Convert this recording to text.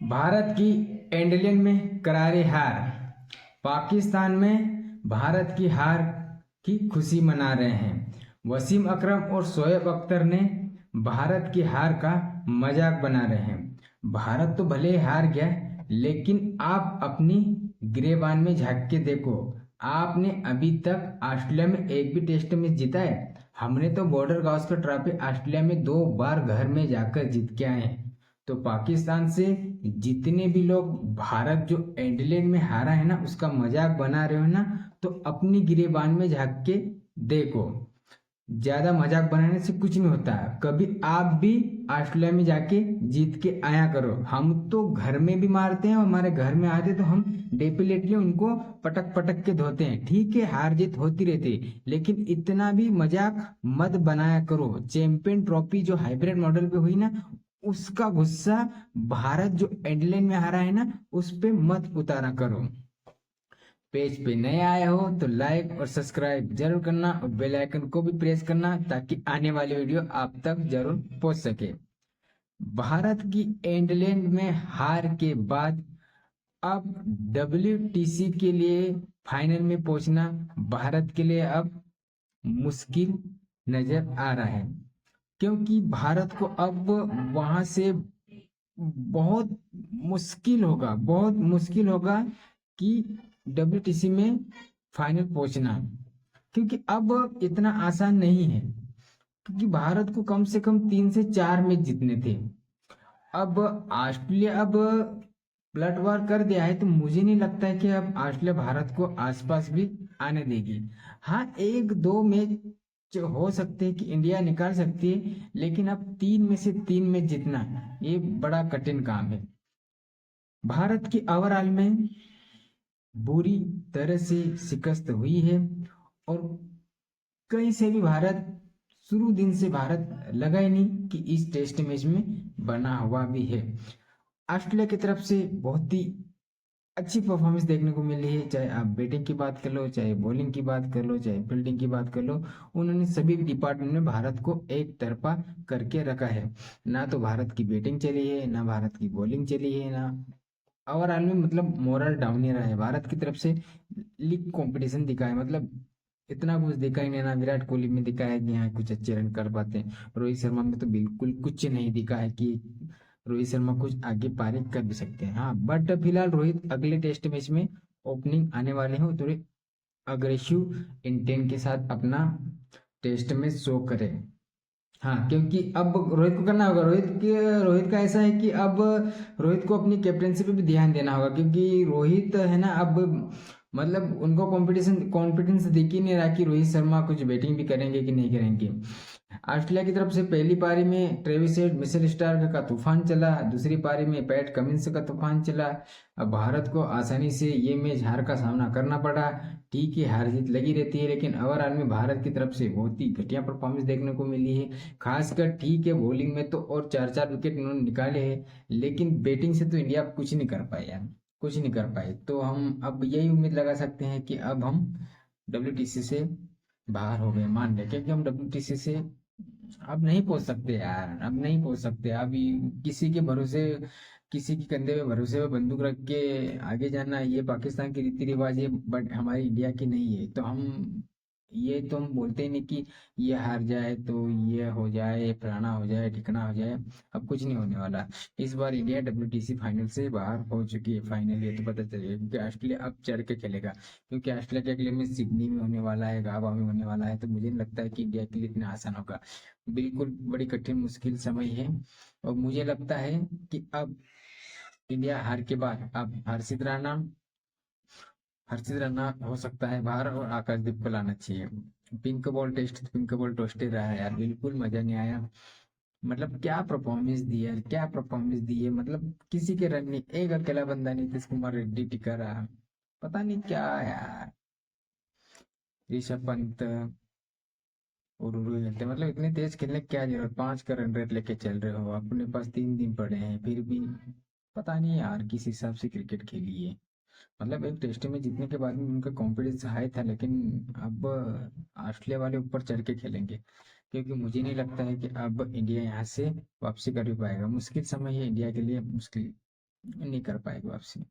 भारत की एंडलिन में करारी हार। पाकिस्तान में भारत की हार की खुशी मना रहे हैं। वसीम अकरम और शोएब अख्तर ने भारत की हार का मजाक बना रहे हैं। भारत तो भले ही हार गया, लेकिन आप अपनी गिरेबान में झांक के देखो। आपने अभी तक ऑस्ट्रेलिया में एक भी टेस्ट मैच जीता है? हमने तो बॉर्डर गावस्कर ट्रॉफी ऑस्ट्रेलिया में 2 बार घर में जाकर जीत के आए हैं। तो पाकिस्तान से जितने भी लोग भारत जो एडिलेड में हारा है ना उसका मजाक बना रहे हो ना, तो अपनी गिरेबान में झांक के देखो। ज्यादा मजाक बनाने से कुछ नहीं होता। कभी आप भी ऑस्ट्रेलिया में जाके जीत के आया करो। हम तो घर में भी मारते हैं, हमारे घर में आते तो हम डेफिनेटली उनको पटक पटक के धोते हैं। ठीक है, हार जीत होती रहती है, लेकिन इतना भी मजाक मत बनाया करो। चैंपियन ट्रॉफी जो हाइब्रिड मॉडल पे हुई ना, उसका गुस्सा भारत जो एडलेन में हारा है ना उस पे मत उतारा करो। पेज पे नए आए हो तो लाइक और सब्सक्राइब जरूर करना और बेल आइकन को भी प्रेस करना ताकि आने वाली वीडियो आप तक जरूर पहुंच सके। भारत की एंडलैंड में हार के बाद अब WTC के लिए फाइनल में पहुंचना भारत के लिए अब मुश्किल नजर आ रहा है, क्योंकि भारत को अब वहां से बहुत बहुत मुश्किल होगा कि WTC में फाइनल पहुंचना, क्योंकि अब इतना आसान नहीं है। क्योंकि भारत को कम से कम 3 से 4 मैच जीतने थे। अब ऑस्ट्रेलिया अब पलटवार कर दिया है, तो मुझे नहीं लगता है कि अब ऑस्ट्रेलिया भारत को आसपास भी आने देगी। हाँ, 1-2 मैच हो सकते हैं कि इंडिया निकाल सकती है, लेकिन अब 3 में से 3 मैच जीतना ये बड़ा कठिन काम है। भारत की ओवरऑल में बुरी तरह से शिकस्त हुई है, और कहीं से भी भारत शुरू दिन से भारत लगा ही नहीं कि इस टेस्ट मैच में बना हुआ भी है। ऑस्ट्रेलिया की तरफ से बहुत ही अच्छी परफॉर्मेंस देखने को मिली है। चाहे आप बैटिंग की बात कर लो, चाहे बॉलिंग की बात कर लो, चाहे फील्डिंग की बात कर लो, उन्होंने सभी डिपार्टमेंट में भारत को एक तरफा करके रखा है। ना तो भारत की बैटिंग चली है, ना भारत की बॉलिंग चली है, ना ओवरऑल में मतलब मोरल डाउन ही रहा है भारत की तरफ से। लीग कंपटीशन दिखा है, मतलब इतना कुछ दिखा ही नहीं ना। विराट कोहली में दिखा है कि यहाँ कुछ अच्छे रन कर पाते हैं, रोहित शर्मा में तो बिल्कुल कुछ नहीं दिखा है कि रोहित शर्मा कुछ आगे पारी कर भी सकते हैं। हाँ, बट फिलहाल रोहित अगले टेस्ट मैच में ओपनिंग आने वाले हैं, थोड़े अग्रेसिव इंटेंट के साथ अपना टेस्ट में शो करे। हाँ, क्योंकि अब रोहित को करना होगा। रोहित का ऐसा है कि अब रोहित को अपनी कैप्टनसी पे भी ध्यान देना होगा, क्योंकि रोहित है ना अब मतलब उनको कंपटीशन कॉन्फिडेंस दिख ही नहीं रहा कि रोहित शर्मा कुछ बैटिंग भी करेंगे कि नहीं करेंगे। ऑस्ट्रेलिया की तरफ से पहली पारी में ट्रेविस हेड, मिचेल स्टार्क का तूफान चला, दूसरी पारी में पैट कमिंस का तूफान चला। अब भारत को आसानी से ये मैच हार का सामना करना पड़ा। ठीक है, हार जीत लगी रहती है, लेकिन ओवरऑल में भारत की तरफ से बहुत ही घटिया परफॉर्मेंस देखने को मिली है। खासकर ठीक है, बॉलिंग में तो और 4-4 विकेट उन्होंने निकाले हैं, लेकिन बैटिंग से तो इंडिया कुछ नहीं कर पाए यार, कुछ नहीं कर पाए। तो हम अब यही उम्मीद लगा सकते हैं कि अब हम WTC से बाहर हो गए मान ले, क्योंकि हम WTC से अब नहीं पहुंच सकते यार, अब नहीं पहुंच सकते। अब किसी के भरोसे, किसी के कंधे पे भरोसे पे बंदूक रख के आगे जाना, ये पाकिस्तान की रीति रिवाज है, बट हमारी इंडिया की नहीं है। तो हम बोलते ही नहीं कि ये हार जाए तो ये हो जाए, फलाना हो जाए, ठिकाना हो जाए। अब कुछ नहीं होने वाला। इस बार इंडिया WTC फाइनल से बाहर हो चुकी है। फाइनल ये तो पता चलेगा, क्योंकि ऑस्ट्रेलिया अब चढ़ के खेलेगा। क्योंकि ऑस्ट्रेलिया के अगले मैच सिडनी में होने वाला है, गाबा में होने वाला है, तो मुझे नहीं लगता है कि इंडिया के लिए इतना आसान होगा। बिल्कुल बड़ी कठिन मुश्किल समय है। और मुझे लगता है कि अब इंडिया हार के बाद अब हर्षित राणा हो सकता है बाहर, और आकाशदीप को लाना चाहिए। पिंक बॉल टेस्ट ही रहा है यार, बिल्कुल मजा नहीं आया। मतलब क्या परफॉर्मेंस दी है, क्या परफॉर्मेंस दी है। मतलब किसी के रन नहीं, एक अकेला बंदा नीतीश कुमार रेड्डी टिका रहा। पता नहीं क्या यार, ऋषभ पंत और उर्वी खेलते, मतलब इतनी तेज खेलने की क्या जरूरत। 5 का रन रेट लेके चल रहे हो, अपने पास 3 दिन पड़े हैं, फिर भी पता नहीं यार किस हिसाब से क्रिकेट खेली है। मतलब एक टेस्ट में जीतने के बाद में उनका कॉन्फिडेंस हाई था, लेकिन अब ऑस्ट्रेलिया वाले ऊपर चढ़ के खेलेंगे। क्योंकि मुझे नहीं लगता है कि अब इंडिया यहाँ से वापसी कर भी पाएगा। मुश्किल समय है इंडिया के लिए, मुश्किल नहीं कर पाएगी वापसी।